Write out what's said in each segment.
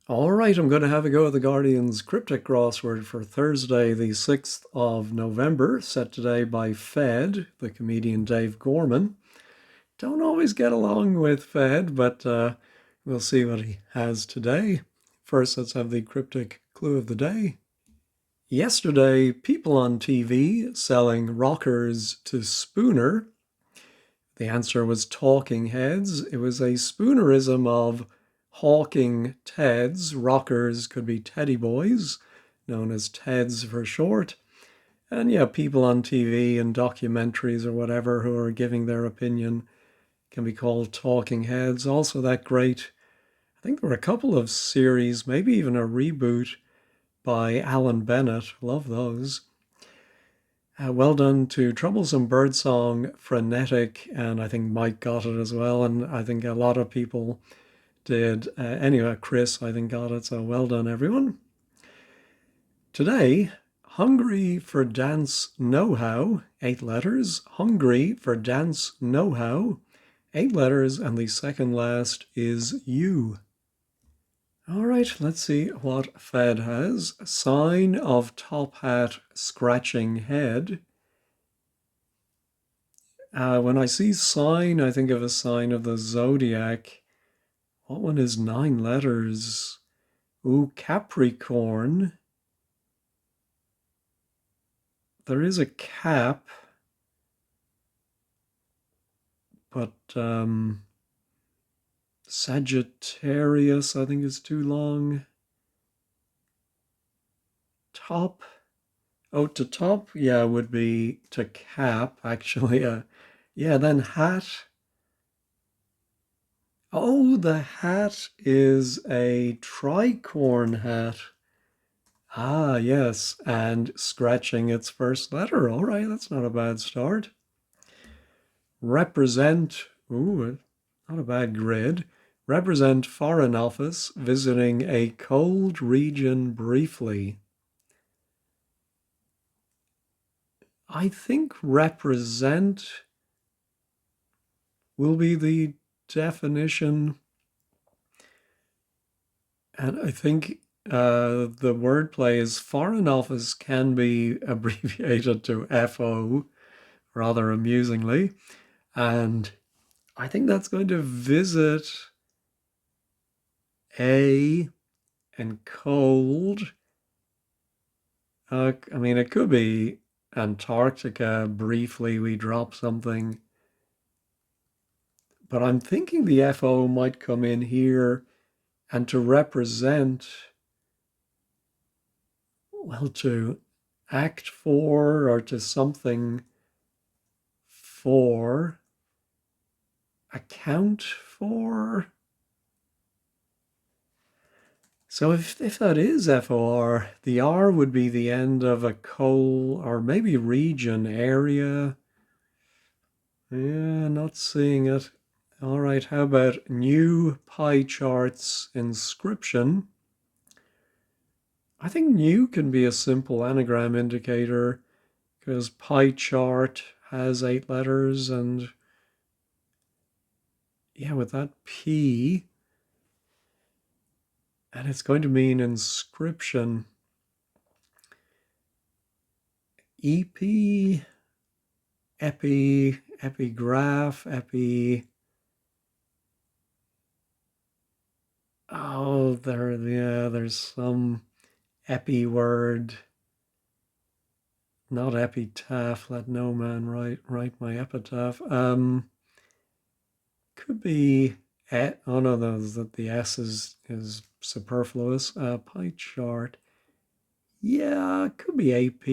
All right, I'm going to have a go at the Guardian's Cryptic Crossword for Thursday, the 6th of November, set today by Fed, the comedian Dave Gorman. Don't always get along with Fed, but we'll see what he has today. First, let's have the cryptic clue of the day. Yesterday, people on TV selling rockers to Spooner. The answer was talking heads. It was a spoonerism of hawking Teds. Rockers could be teddy boys, known as Teds for short. And yeah, people on TV and documentaries or whatever who are giving their opinion can be called talking heads. Also, that great, I think there were a couple of series, maybe even a reboot by Alan Bennett. Love those. Well done to Troublesome Birdsong, Frenetic, and I think Mike got it as well. And I think a lot of people did. Anyway, Chris, I think, got it. So well done, everyone. Today, Hungry for Dance Know-How, 8 letters. Hungry for Dance Know-How, 8 letters. And the second last is you. All right, let's see what Fed has. Sign of top hat scratching head. When I see sign, I think of a sign of the zodiac. What one is 9 letters? Ooh, Capricorn. There is a cap, but Sagittarius, I think, is too long. Top. Oh, to top, yeah, would be to cap, actually. Yeah, then hat. Oh, the hat is a tricorn hat. Ah, yes, and scratching its first letter. All right, that's not a bad start. Represent, ooh, not a bad grid. Represent Foreign Office visiting a cold region briefly. I think represent will be the definition. And I think the wordplay is Foreign Office can be abbreviated to FO rather amusingly. And I think that's going to visit a and cold. I mean, it could be Antarctica. Briefly, we drop something. But I'm thinking the FO might come in here and to represent, well, to act for or to something for, account for. So if that is FOR, the R would be the end of a coal or maybe region, area. Yeah, not seeing it. All right, how about new pie charts inscription? I think new can be a simple anagram indicator because pie chart has 8 letters and yeah, with that P, and it's going to mean inscription. EP, epigraph, oh, there's some epi word, not epitaph, let no man write my epitaph. Could be, oh no, the S is superfluous. Pie chart, yeah, could be AP.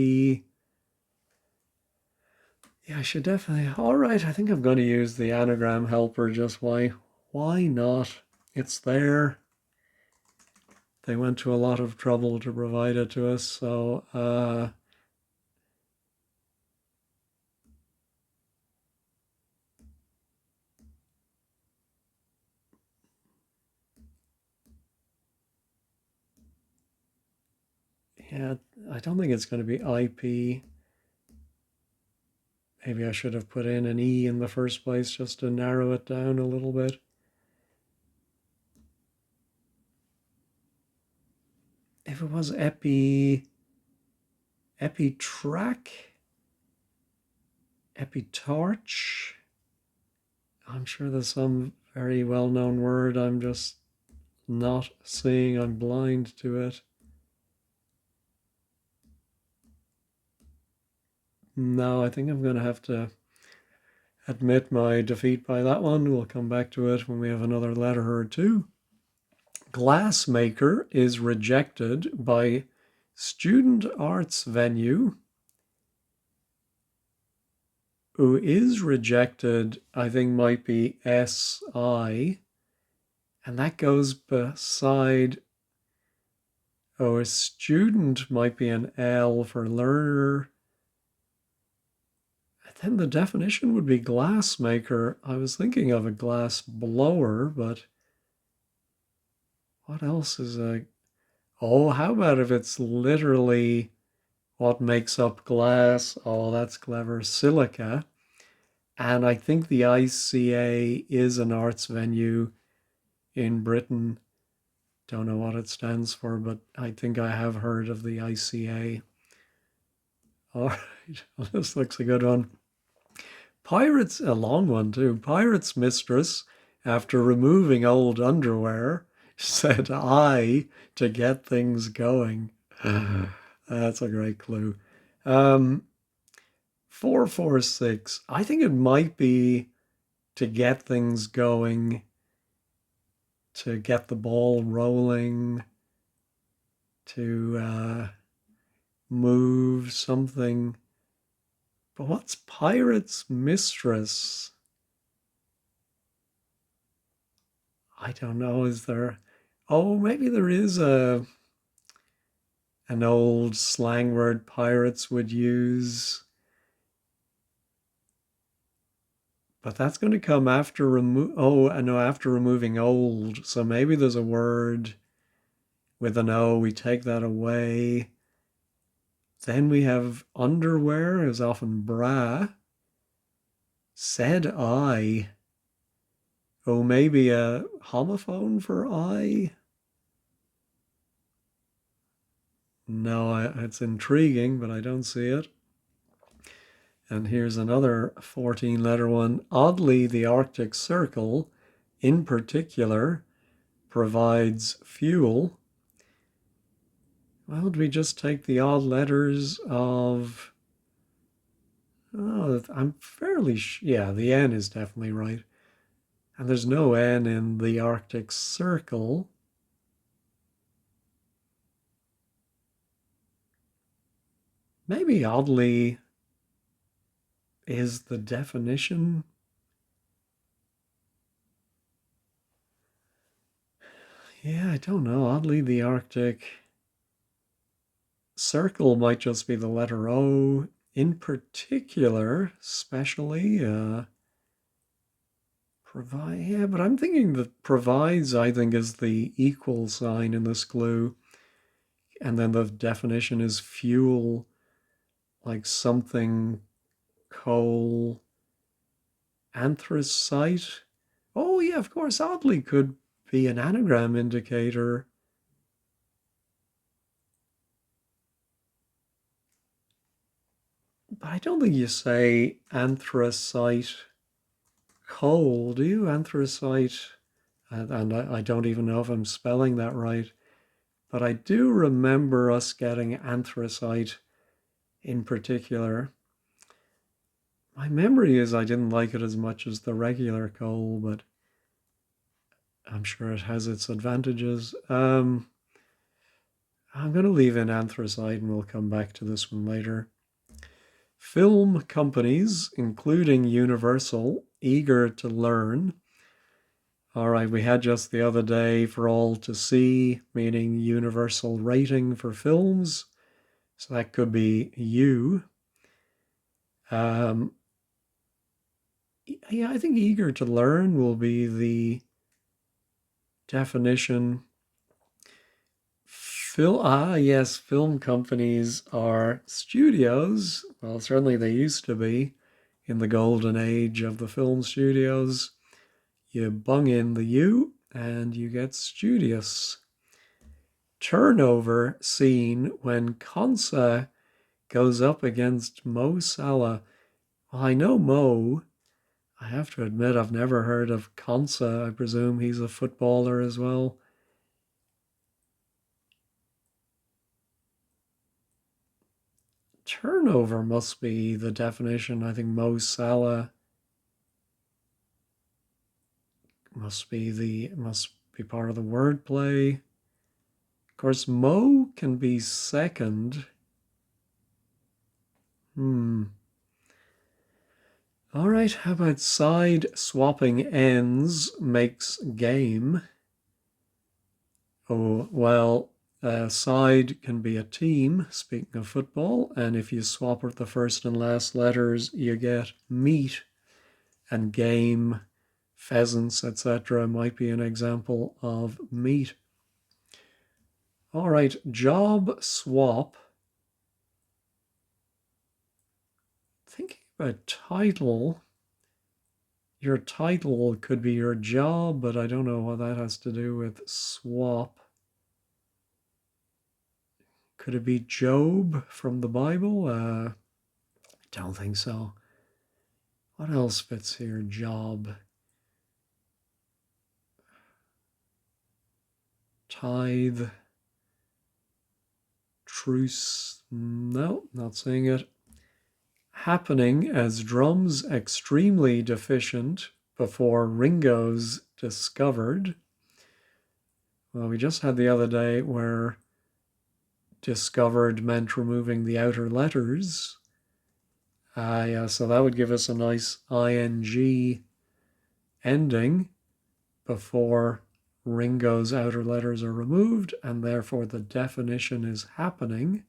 Yeah, I should definitely. All right, I think I'm going to use the anagram helper. Just why not? It's there. They went to a lot of trouble to provide it to us, so yeah, I don't think it's going to be IP. Maybe I should have put in an E in the first place just to narrow it down a little bit. if it was epitrack, epitorch. I'm sure there's some very well-known word I'm just not seeing. I'm blind to it. No, I think I'm going to have to admit my defeat by that one. We'll come back to it when we have another letter or two. Glassmaker is rejected by student arts venue who is rejected, I think might be SI, and that goes beside, oh, a student might be an L for learner. And then the definition would be glassmaker. I was thinking of a glass blower, but what else is a, oh, how about if it's literally what makes up glass? Oh, that's clever. Silica. And I think the ICA is an arts venue in Britain. Don't know what it stands for, but I think I have heard of the ICA. All right, this looks a good one. Pirates, a long one too. Pirate's mistress, after removing old underwear, said I to get things going. That's a great clue. 446. I think it might be to get things going, to get the ball rolling, to move something. But what's pirate's mistress? I don't know. Is there? Oh, maybe there is an old slang word pirates would use. But that's going to come after after removing old. So maybe there's a word with an O. We take that away. Then we have underwear is often bra. Said I. Oh, maybe a homophone for I. No, it's intriguing, but I don't see it. And here's another 14-letter one. Oddly, the Arctic Circle, in particular, provides fuel. Well, do we just take the odd letters of... Oh, I'm fairly yeah, the N is definitely right. And there's no N in the Arctic Circle. Maybe oddly is the definition. Yeah, I don't know. Oddly, the Arctic Circle might just be the letter O. In particular, especially, provide. Yeah, but I'm thinking that provides, I think, is the equal sign in this clue. And then the definition is fuel, like something, coal, anthracite. Oh, yeah, of course, oddly could be an anagram indicator. But I don't think you say anthracite coal, do you? Anthracite, and I don't even know if I'm spelling that right, but I do remember us getting anthracite in particular. My memory is I didn't like it as much as the regular coal, but I'm sure it has its advantages. I'm going to leave in anthracite and we'll come back to this one later. Film companies, including Universal, eager to learn. All right, we had just the other day for all to see, meaning universal rating for films. So that could be you. Yeah, I think eager to learn will be the definition. Yes, film companies are studios. Well, certainly they used to be in the golden age of the film studios. You bung in the U and you get studious. turnover seen when Konsa goes up against Mo Salah. Well, I know Mo. I have to admit I've never heard of Konsa. I presume he's a footballer as well. Turnover must be the definition. I think Mo Salah must be part of the wordplay. Of course, Mo can be second. All right, how about side swapping ends makes game? Oh, well, side can be a team, speaking of football, and if you swap the first and last letters, you get meet, and game, pheasants, etc. might be an example of meet. All right, job swap. Thinking about title, your title could be your job, but I don't know what that has to do with swap. Could it be Job from the Bible? I don't think so. What else fits here? Job. Tithe. Truce. No, not seeing it. Happening as drums extremely deficient before Ringo's discovered. Well, we just had the other day where discovered meant removing the outer letters. Yeah, so that would give us a nice ing ending before Ringo's outer letters are removed, and therefore the definition is happening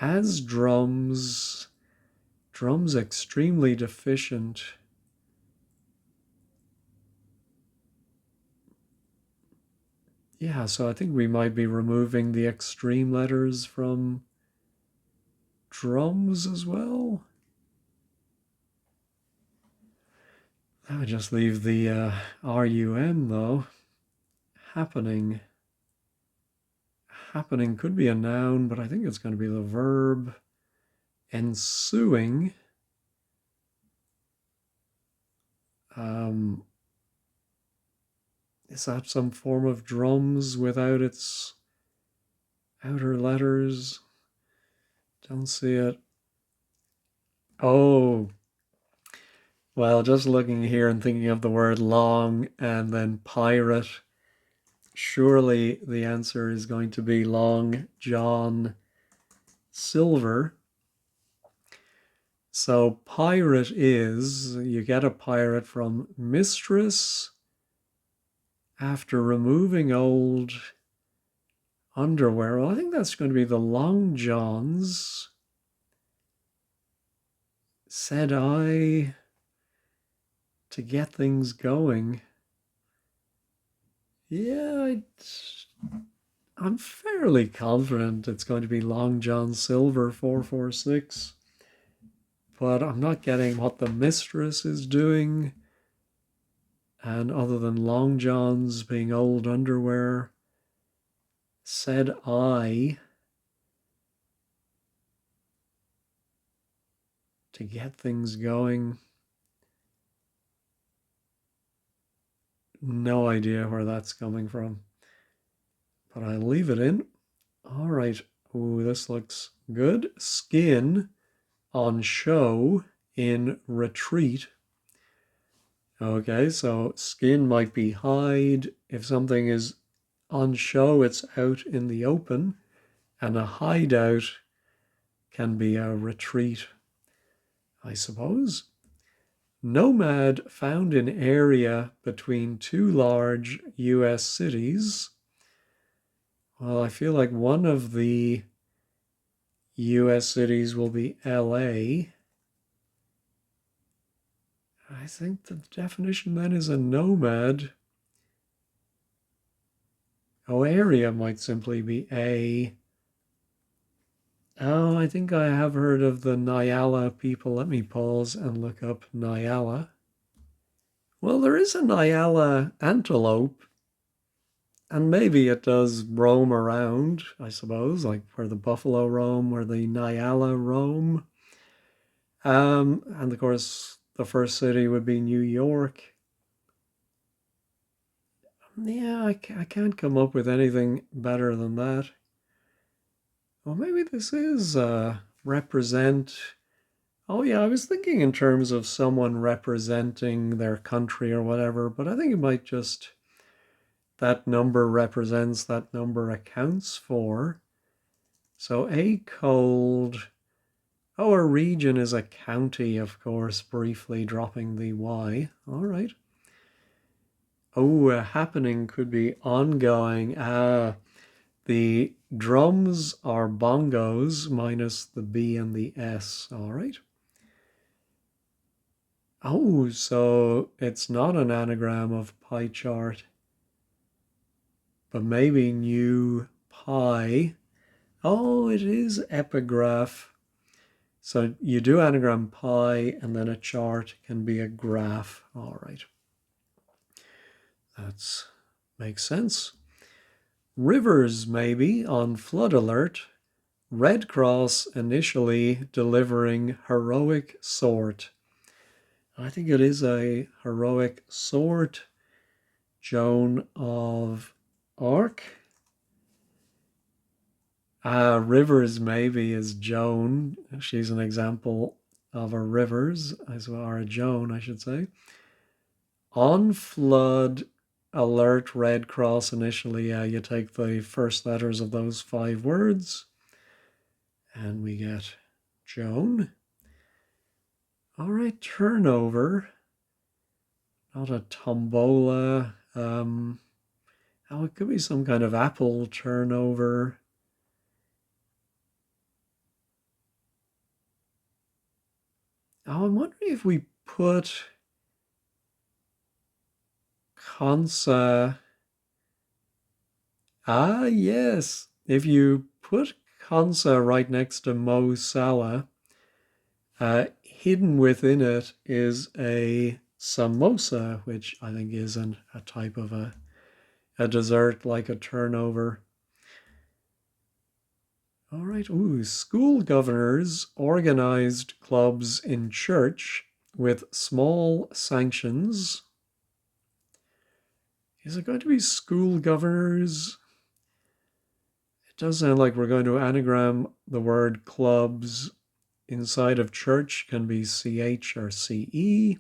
as drums extremely deficient. Yeah, so I think we might be removing the extreme letters from drums as well. I would just leave the RUM though. Happening. Happening could be a noun, but I think it's going to be the verb. Ensuing. Is that some form of drums without its outer letters? Don't see it. Oh, well, just looking here and thinking of the word long and then pirate, surely the answer is going to be Long John Silver. So pirate is, you get a pirate from mistress after removing old underwear. Well, I think that's going to be the Long Johns. Said I to get things going. Yeah, I'm fairly confident it's going to be Long John Silver 446, but I'm not getting what the mistress is doing. And other than Long Johns being old underwear, said I to get things going. No idea where that's coming from, but I'll leave it in. All right. Ooh, this looks good. Skin on show in retreat. Okay, so skin might be hide. If something is on show, it's out in the open, and a hideout can be a retreat, I suppose. Nomad found in area between two large US cities. Well, I feel like one of the US cities will be LA. I think the definition then is a nomad. Oh, area might simply be a. Oh, I think I have heard of the Nyala people. Let me pause and look up Nyala. Well, there is a Nyala antelope. And maybe it does roam around, I suppose, like where the buffalo roam, where the Nyala roam. And of course, the first city would be New York. Yeah, I can't come up with anything better than that. Well, maybe this is represent. Oh, yeah, I was thinking in terms of someone representing their country or whatever, but I think it might just that number represents, that number accounts for. So a cold. Oh, a region is a county, of course, briefly dropping the Y. All right. Oh, a happening could be ongoing. The drums are bongos minus the B and the S. All right. Oh, so it's not an anagram of pie chart, but maybe new pie. Oh, it is epigraph. So you do anagram pi, and then a chart can be a graph. All right. That makes sense. Rivers, maybe, on flood alert. Red Cross initially delivering heroic sort. I think it is a heroic sort. Joan of Arc. Rivers, maybe, is Joan. She's an example of a rivers, or a Joan, I should say. On flood alert, Red Cross initially, you take the first letters of those 5 words, and we get Joan. All right, turnover. Not a tombola. It could be some kind of apple turnover. I'm wondering if we put consa. Yes. If you put consa right next to Mo Salah, hidden within it is a samosa, which I think is a type of a dessert like a turnover. All right. Ooh, school governors organized clubs in church with small sanctions. Is it going to be school governors? It does sound like we're going to anagram the word clubs inside of church, can be CH or CE.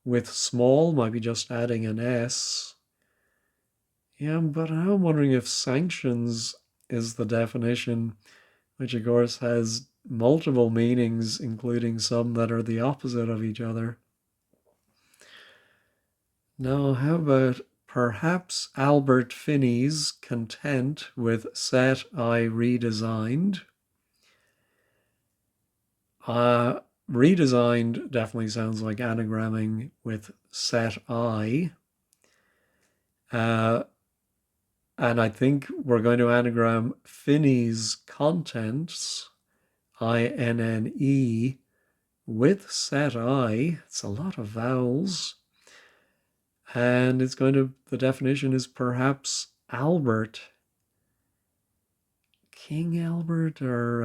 With small, might be just adding an S. Yeah, but I'm wondering if sanctions is the definition, which of course has multiple meanings, including some that are the opposite of each other. Now, how about perhaps Albert Finney's content with set I redesigned? Redesigned definitely sounds like anagramming with set I. And I think we're going to anagram Finney's contents, INNE, with set I. It's a lot of vowels. And it's going to, the definition is perhaps Albert. King Albert or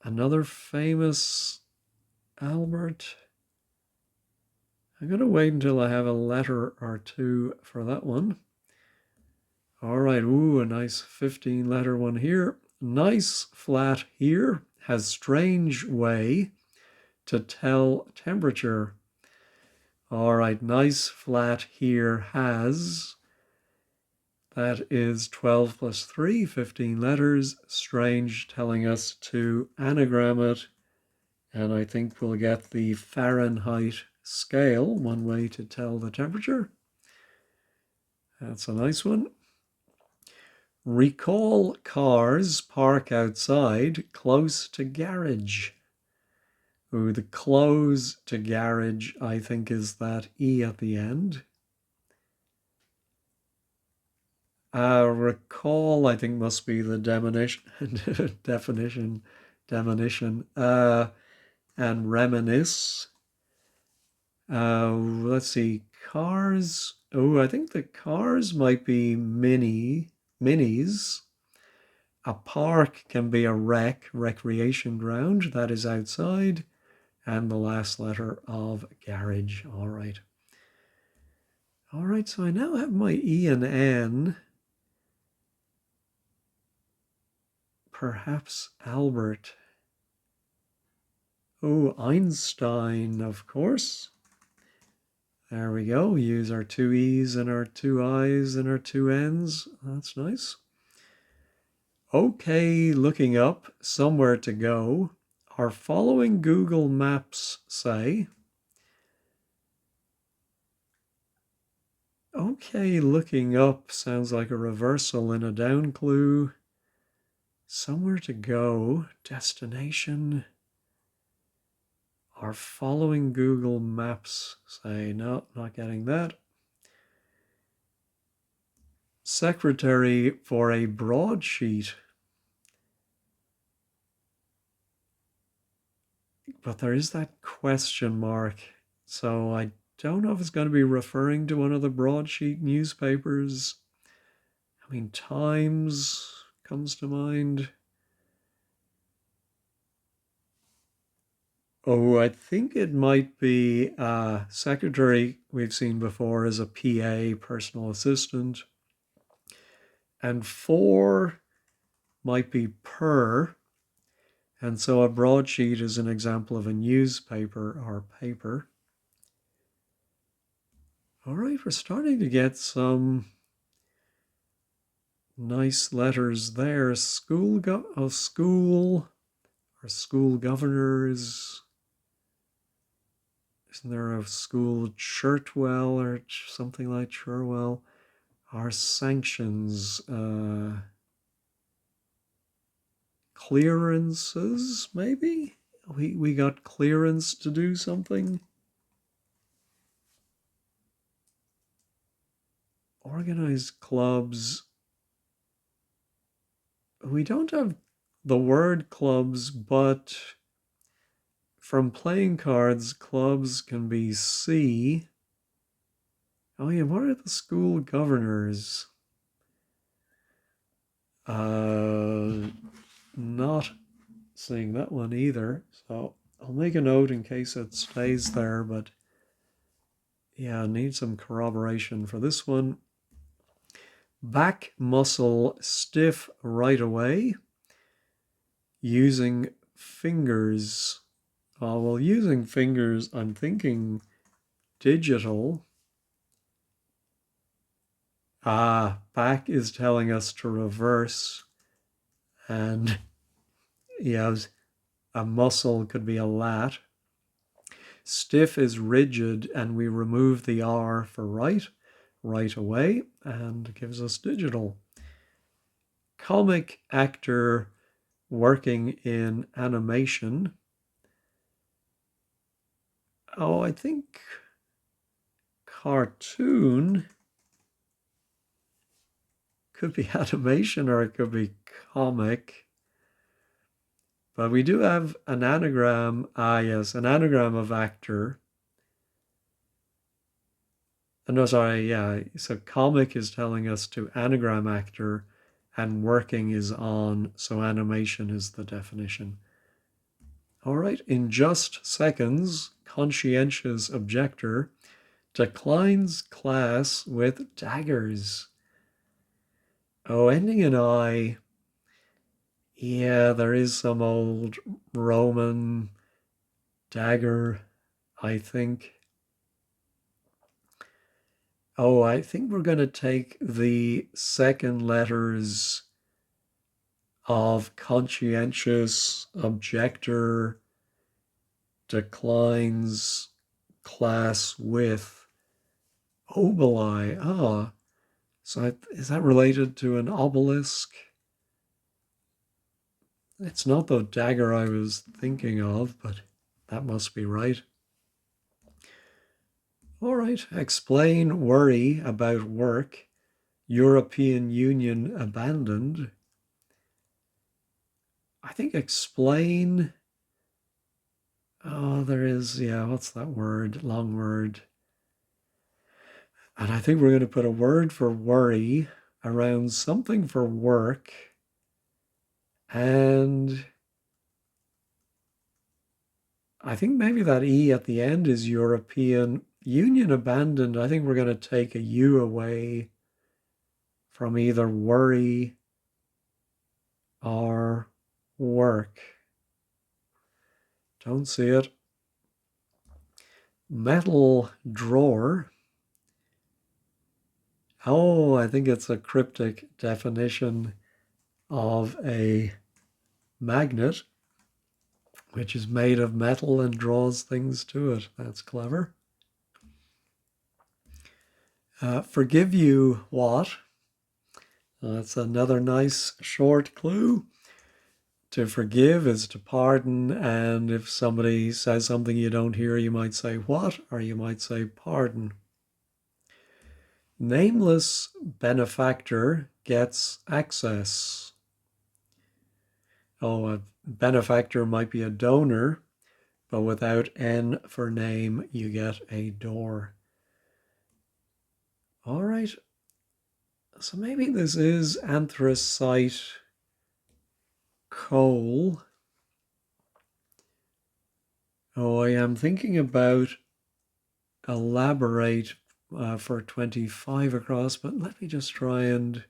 another famous Albert. I'm going to wait until I have a letter or two for that one. All right, ooh, a nice 15-letter one here. Nice flat here has strange way to tell temperature. All right, nice flat here has. That is 12 plus 3, 15 letters. Strange telling us to anagram it. And I think we'll get the Fahrenheit scale, one way to tell the temperature. That's a nice one. Recall cars park outside close to garage. Ooh, the close to garage, I think, is that E at the end. Recall, I think, must be the definition. And reminisce. Let's see, cars Oh, I think the cars might be minis. A park can be a recreation ground that is outside. And the last letter of garage. All right. All right, so I now have my E and N. Perhaps Albert. Oh, Einstein, of course. There we go. Use our two E's and our two I's and our two N's. That's nice. Okay, looking up, somewhere to go. Our following Google Maps say. Okay, looking up sounds like a reversal in a down clue. Somewhere to go, destination. Our following Google Maps say, no, not getting that. Secretary for a broadsheet. But there is that question mark. So I don't know if it's going to be referring to one of the broadsheet newspapers. I mean, Times comes to mind. Oh, I think it might be secretary we've seen before as a PA, personal assistant. And for might be per. And so a broadsheet is an example of a newspaper or paper. All right, we're starting to get some nice letters there. School or school governors. Isn't there a school Churtwell or something like Churwell? Our sanctions, clearances, maybe? We got clearance to do something. Organized clubs. We don't have the word clubs, but from playing cards, clubs can be C. Oh yeah, what are the school governors? Not seeing that one either. So I'll make a note in case it stays there, but yeah, I need some corroboration for this one. Back muscle stiff right away. Using fingers. Well, using fingers, I'm thinking digital. Back is telling us to reverse. And yeah, a muscle could be a lat. Stiff is rigid, and we remove the R for right away, and gives us digital. Comic actor working in animation. Oh, I think cartoon could be animation or it could be comic. But we do have an anagram. Yes, an anagram of actor. No, sorry, yeah. So comic is telling us to anagram actor and working is on, so animation is the definition. All right, in just seconds, conscientious objector declines class with daggers. Oh, ending in I. Yeah, there is some old Roman dagger, I think. Oh, I think we're going to take the second letters of conscientious objector declines class with obeli. So is that related to an obelisk? It's not the dagger I was thinking of, but that must be right. All right, explain worry about work. European Union abandoned. I think explain. Oh, there is, yeah, what's that word? Long word. And I think we're going to put a word for worry around something for work. And I think maybe that E at the end is European Union abandoned. I think we're going to take a U away from either worry or work. Don't see it. Metal drawer. Oh, I think it's a cryptic definition of a magnet, which is made of metal and draws things to it. That's clever. Forgive you what? That's another nice short clue. To forgive is to pardon, and if somebody says something you don't hear, you might say what, or you might say pardon. Nameless benefactor gets access. Oh, a benefactor might be a donor, but without N for name, you get a door. All right. So maybe this is anthracite coal. Oh, I am thinking about elaborate for 25 across, but let me just try and...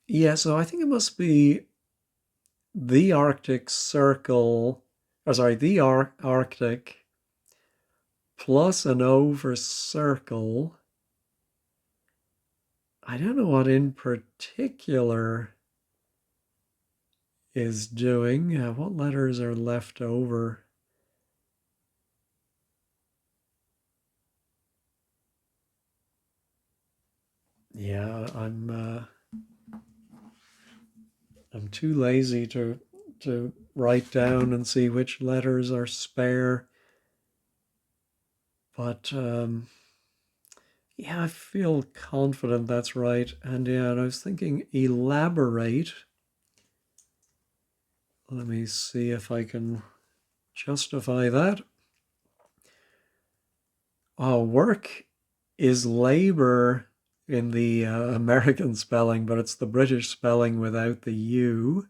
Yeah, so I think it must be the Arctic Circle, or sorry, the Arctic plus an O for circle. I don't know what in particular is doing. What letters are left over? Yeah, I'm too lazy to write down and see which letters are spare. But yeah, I feel confident that's right. And yeah, and I was thinking elaborate. Let me see if I can justify that. Oh, work is labor in the American spelling, but it's the British spelling without the U.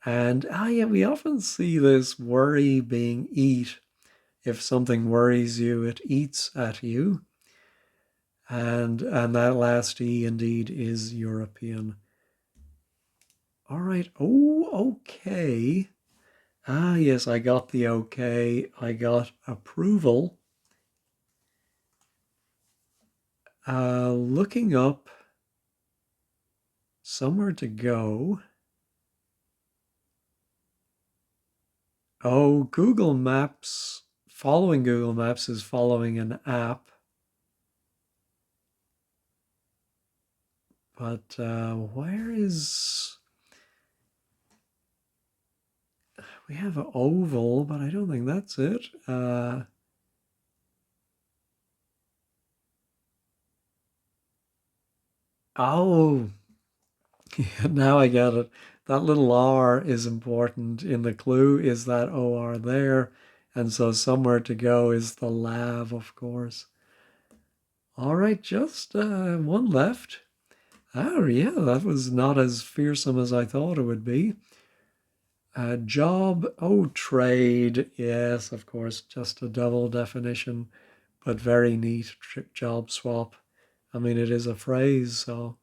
And yeah, we often see this worry being eat. If something worries you, it eats at you. And that last E indeed is European. All right. Oh, okay. Ah, yes, I got the okay. I got approval. Looking up somewhere to go. Oh, Google Maps. Following Google Maps is following an app. But where is... We have an oval, but I don't think that's it. Oh, now I get it. That little R is important in the clue. Is that OR there? And so somewhere to go is the lav, of course. All right, just one left. Oh, yeah, that was not as fearsome as I thought it would be. Job, oh, trade. Yes, of course, just a double definition, but very neat job swap. I mean, it is a phrase, so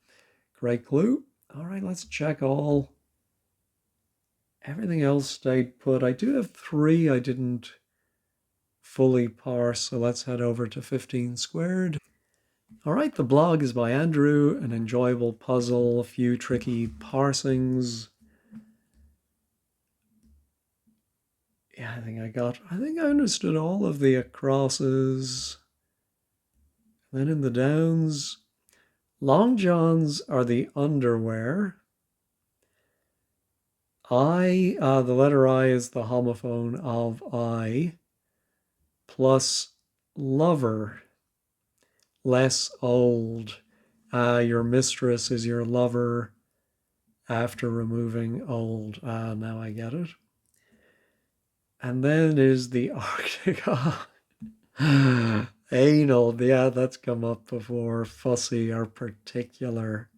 great clue. All right, let's check all. Everything else stayed put. I do have three I didn't fully parse, so let's head over to 15 squared. All right, the blog is by Andrew, an enjoyable puzzle, a few tricky parsings. Yeah, I think I understood all of the acrosses. Then in the downs, long johns are the underwear. The letter I is the homophone of I, plus lover, less old. Your mistress is your lover after removing old. Now I get it. And then is the Arctic. Anal, yeah, that's come up before. Fussy or particular.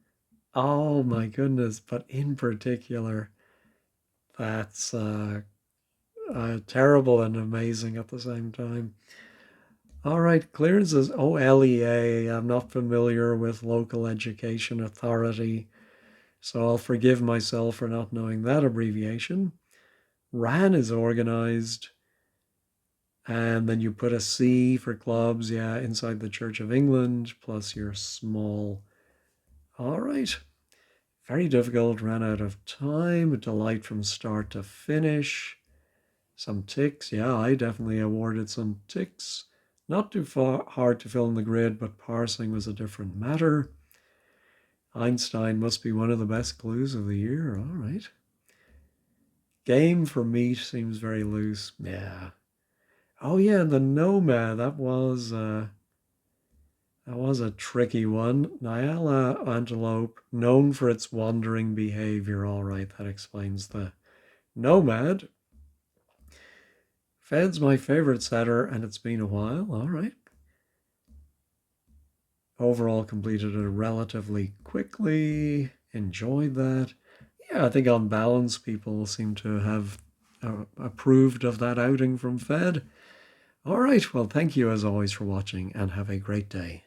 Oh my goodness, but in particular, that's terrible and amazing at the same time. All right, clearances. Oh, LEA. I'm not familiar with local education authority, so I'll forgive myself for not knowing that abbreviation. RAN is organized, and then you put a C for clubs, yeah, inside the Church of England, plus your small. All right. Very difficult, ran out of time. A delight from start to finish. Some ticks, yeah, I definitely awarded some ticks. Not too far hard to fill in the grid, but parsing was a different matter. Einstein must be one of the best clues of the year. All right. Game for meat seems very loose. Yeah. Oh yeah, the nomad. That was a tricky one. Nyala antelope, known for its wandering behavior. All right, that explains the nomad. Fed's my favorite setter, and it's been a while. All right. Overall, completed it relatively quickly. Enjoyed that. Yeah, I think on balance, people seem to have approved of that outing from Fed. All right. Well, thank you as always for watching, and have a great day.